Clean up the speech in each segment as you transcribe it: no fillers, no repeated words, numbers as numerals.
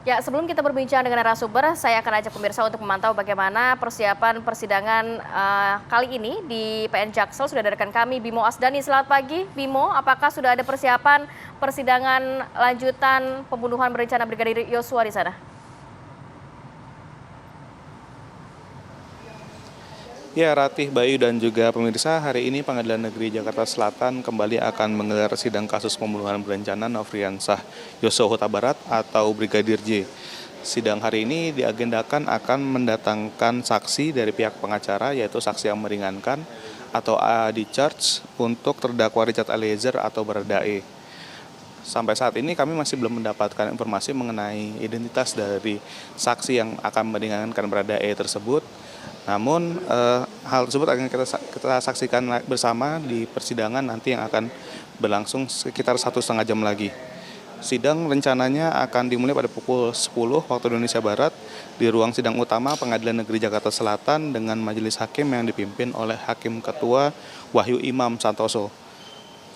Ya, sebelum kita berbincang dengan narasumber, saya akan ajak pemirsa untuk memantau bagaimana persiapan persidangan kali ini di PN Jaksel. Sudah ada rekan kami, Bimo Asdani. Selamat pagi, Bimo. Apakah sudah ada persiapan persidangan lanjutan pembunuhan berencana Brigadir Yosua di sana? Ya, Ratih, Bayu, dan juga pemirsa, hari ini Pengadilan Negeri Jakarta Selatan kembali akan menggelar sidang kasus pembunuhan berencana Nofriansah Yosua Huta Barat atau Brigadir J. Sidang hari ini diagendakan akan mendatangkan saksi dari pihak pengacara, yaitu saksi yang meringankan atau di-charge untuk terdakwa Richard Eliezer atau Baradae. Sampai saat ini kami masih belum mendapatkan informasi mengenai identitas dari saksi yang akan meringankan Baradae tersebut. Namun hal tersebut akan kita saksikan bersama di persidangan nanti yang akan berlangsung sekitar 1,5 jam lagi. Sidang rencananya akan dimulai pada pukul 10 waktu Indonesia Barat di ruang sidang utama Pengadilan Negeri Jakarta Selatan dengan majelis hakim yang dipimpin oleh Hakim Ketua Wahyu Imam Santoso.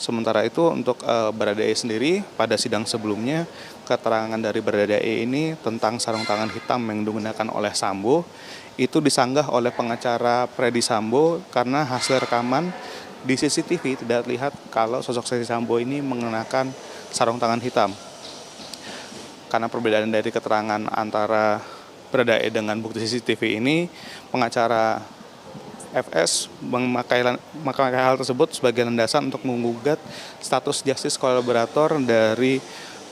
Sementara itu untuk Baradae sendiri, pada sidang sebelumnya keterangan dari Baradae ini tentang sarung tangan hitam yang digunakan oleh Sambo itu disanggah oleh pengacara Freddy Sambo karena hasil rekaman di CCTV tidak terlihat kalau sosok Freddy Sambo ini mengenakan sarung tangan hitam. Karena perbedaan dari keterangan antara Baradae dengan bukti CCTV ini, pengacara FS memakai hal tersebut sebagai landasan untuk menggugat status justice kolaborator dari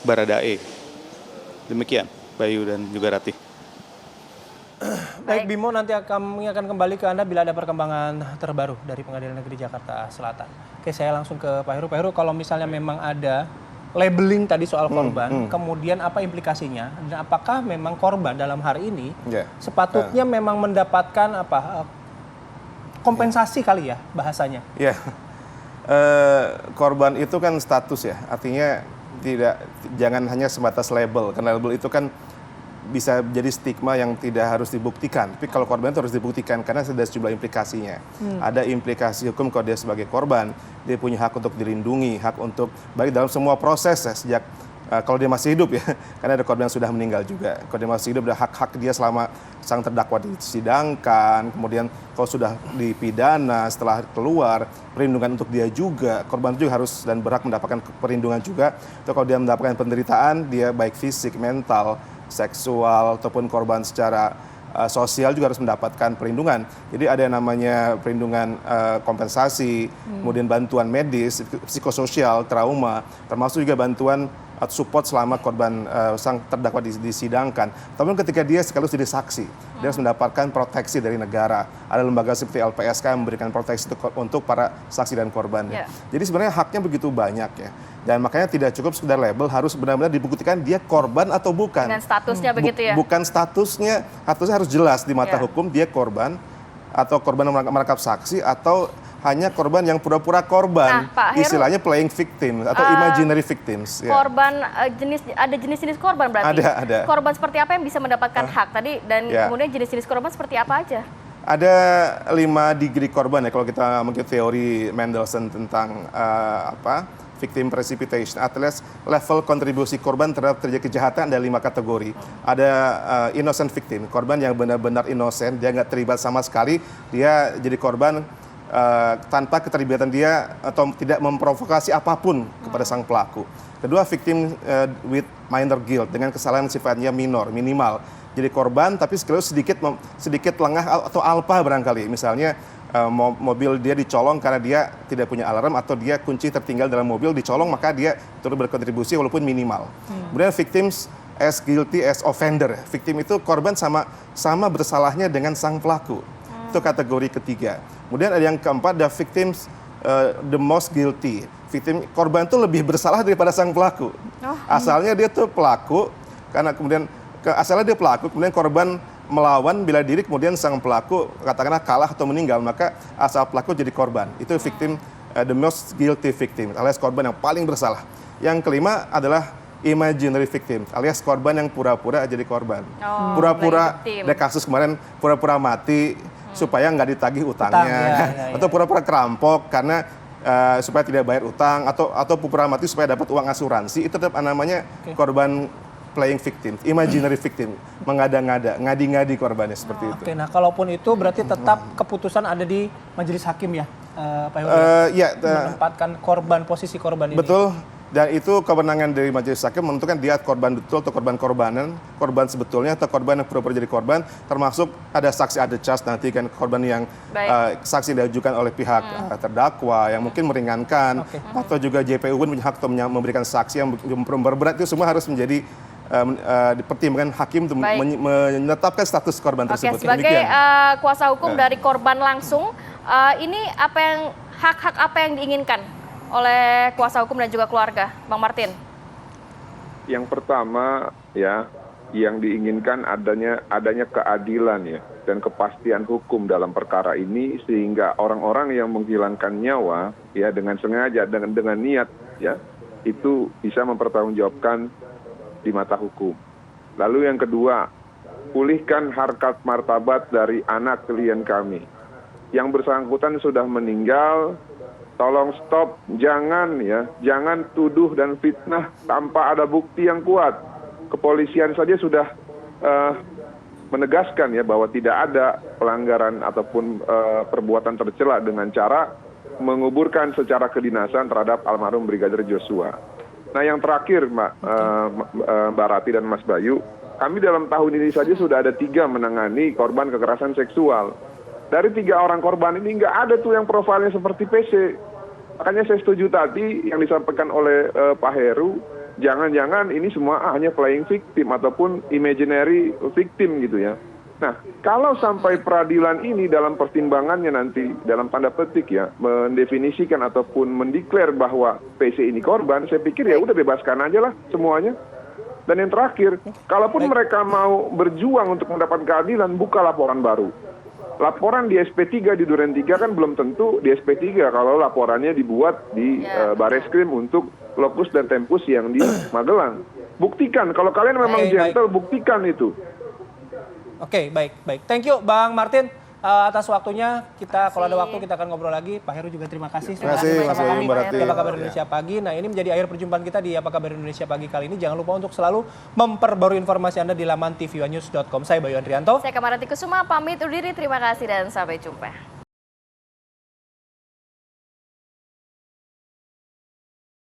Baradae. Demikian, Bayu dan juga Ratih. Baik Bimo, nanti kami akan kembali ke Anda bila ada perkembangan terbaru dari Pengadilan Negeri Jakarta Selatan. Oke, saya langsung ke Pak Heru. Pak Heru, kalau misalnya memang ada labeling tadi soal korban, kemudian apa implikasinya? Dan apakah memang korban dalam hari ini sepatutnya memang mendapatkan kompensasi kali ya bahasanya? Ya, korban itu kan status ya, artinya jangan hanya sebatas label, karena label itu kan bisa jadi stigma yang tidak harus dibuktikan. Tapi kalau korban itu harus dibuktikan karena ada sejumlah implikasinya. Ada implikasi hukum kalau dia sebagai korban, dia punya hak untuk dilindungi, hak untuk baik dalam semua proses ya, sejak kalau dia masih hidup ya, karena ada korban yang sudah meninggal juga. Kalau dia masih hidup, ada hak-hak dia selama sang terdakwa disidangkan, kemudian kalau sudah dipidana, setelah keluar, perlindungan untuk dia juga. Korban juga harus dan berhak mendapatkan perlindungan juga. Atau kalau dia mendapatkan penderitaan, dia baik fisik, mental, seksual, ataupun korban secara sosial juga harus mendapatkan perlindungan. Jadi ada yang namanya perlindungan kompensasi, kemudian bantuan medis, psikososial, trauma, termasuk juga bantuan atau support selama korban sang terdakwa disidangkan. Tapi ketika dia sekaligus jadi saksi, dia harus mendapatkan proteksi dari negara. Ada lembaga seperti LPSK yang memberikan proteksi untuk para saksi dan korban. Jadi sebenarnya haknya begitu banyak ya. Dan makanya tidak cukup sekedar label, harus benar-benar dibuktikan dia korban atau bukan. Dengan statusnya begitu ya? Bukan statusnya harus jelas di mata hukum dia korban, atau korban merangkap saksi, atau hanya korban yang pura-pura korban, istilahnya playing victim atau imaginary victims. Korban ada jenis-jenis korban berarti? Ada. Korban seperti apa yang bisa mendapatkan hak tadi dan kemudian jenis-jenis korban seperti apa aja? Ada 5 degree korban ya kalau kita mengikuti teori Mendelssohn tentang victim precipitation, atau level kontribusi korban terhadap terjadi kejahatan ada 5 kategori. Ada innocent victim, korban yang benar-benar innocent, dia nggak terlibat sama sekali, dia jadi korban tanpa keterlibatan dia atau tidak memprovokasi apapun kepada sang pelaku. Kedua, victim with minor guilt, dengan kesalahan sifatnya minimal. Jadi korban tapi sekaligus sedikit lengah atau alpa barangkali. Misalnya mobil dia dicolong karena dia tidak punya alarm, atau dia kunci tertinggal dalam mobil dicolong, maka dia turut berkontribusi walaupun minimal. Kemudian victims as guilty as offender. Victim itu korban sama bersalahnya dengan sang pelaku. Itu kategori ketiga. Kemudian ada yang keempat, the victims the most guilty. Korban itu lebih bersalah daripada sang pelaku. Asalnya dia tuh pelaku, karena kemudian asalnya dia pelaku, kemudian korban melawan bela diri, kemudian sang pelaku katakanlah kalah atau meninggal, maka asal pelaku jadi korban. Itu victim the most guilty victim, alias korban yang paling bersalah. Yang kelima adalah imaginary victim, alias korban yang pura-pura jadi korban. Pura-pura, ada kasus kemarin pura-pura mati supaya nggak ditagih utangnya, atau pura-pura kerampok karena supaya tidak bayar utang, atau pura-pura mati supaya dapat uang asuransi. Itu tetap namanya korban playing victim, imaginary victim, mengada-ngada, ngadi-ngadi korbannya seperti itu. Oke, nah kalaupun itu berarti tetap keputusan ada di majelis hakim ya, Pak Heru? Ya, Menempatkan korban, posisi korban ini. betul. Dan itu kewenangan dari majelis hakim menentukan dia korban betul atau korban-korbanan, korban sebetulnya atau korban yang pura-pura jadi korban, termasuk ada saksi ada charge nanti kan korban yang saksi diajukan oleh pihak terdakwa yang mungkin meringankan, atau juga JPU pun punya hak untuk memberikan saksi yang memperberat, itu semua harus menjadi dipertimbangkan hakim untuk menetapkan status korban tersebut. Oke, sebagai kuasa hukum dari korban langsung, ini apa yang hak-hak apa yang diinginkan oleh kuasa hukum dan juga keluarga, Bang Martin? Yang pertama ya, yang diinginkan adanya keadilan ya dan kepastian hukum dalam perkara ini, sehingga orang-orang yang menghilangkan nyawa ya dengan sengaja dengan niat ya itu bisa mempertanggungjawabkan di mata hukum. Lalu yang kedua, pulihkan harkat martabat dari anak klien kami. Yang bersangkutan sudah meninggal. Tolong stop, jangan tuduh dan fitnah tanpa ada bukti yang kuat. Kepolisian saja sudah menegaskan ya bahwa tidak ada pelanggaran ataupun perbuatan tercela dengan cara menguburkan secara kedinasan terhadap almarhum Brigadir Joshua. Nah, yang terakhir Mbak Rati dan Mas Bayu, kami dalam tahun ini saja sudah ada 3 menangani korban kekerasan seksual. Dari 3 orang korban ini nggak ada tuh yang profilnya seperti PC. Makanya saya setuju tadi yang disampaikan oleh Pak Heru, jangan-jangan ini semua hanya playing victim ataupun imaginary victim gitu ya. Nah, kalau sampai peradilan ini dalam pertimbangannya nanti dalam tanda petik ya mendefinisikan ataupun mendeklar bahwa PC ini korban, saya pikir ya udah bebaskan aja lah semuanya. Dan yang terakhir, kalaupun mereka mau berjuang untuk mendapat keadilan, buka laporan baru. Laporan di SP3 di Duren 3 kan belum tentu di SP3 kalau laporannya dibuat di Bareskrim untuk lokus dan tempus yang di Magelang. Buktikan, kalau kalian memang gentle, buktikan itu. Oke, baik. Thank you Bang Martin atas waktunya. Kita kalau ada waktu kita akan ngobrol lagi. Pak Heru juga terima kasih. Terima kasih Mas Bayu, Mbak Rati. Di Apa Kabar Indonesia Pagi. Nah, ini menjadi akhir perjumpaan kita di Apa Kabar Indonesia Pagi kali ini. Jangan lupa untuk selalu memperbarui informasi Anda di laman tvnews.com. Saya Bayu Andrianto. Saya Kamarati Kusuma, pamit undur diri. Terima kasih dan sampai jumpa.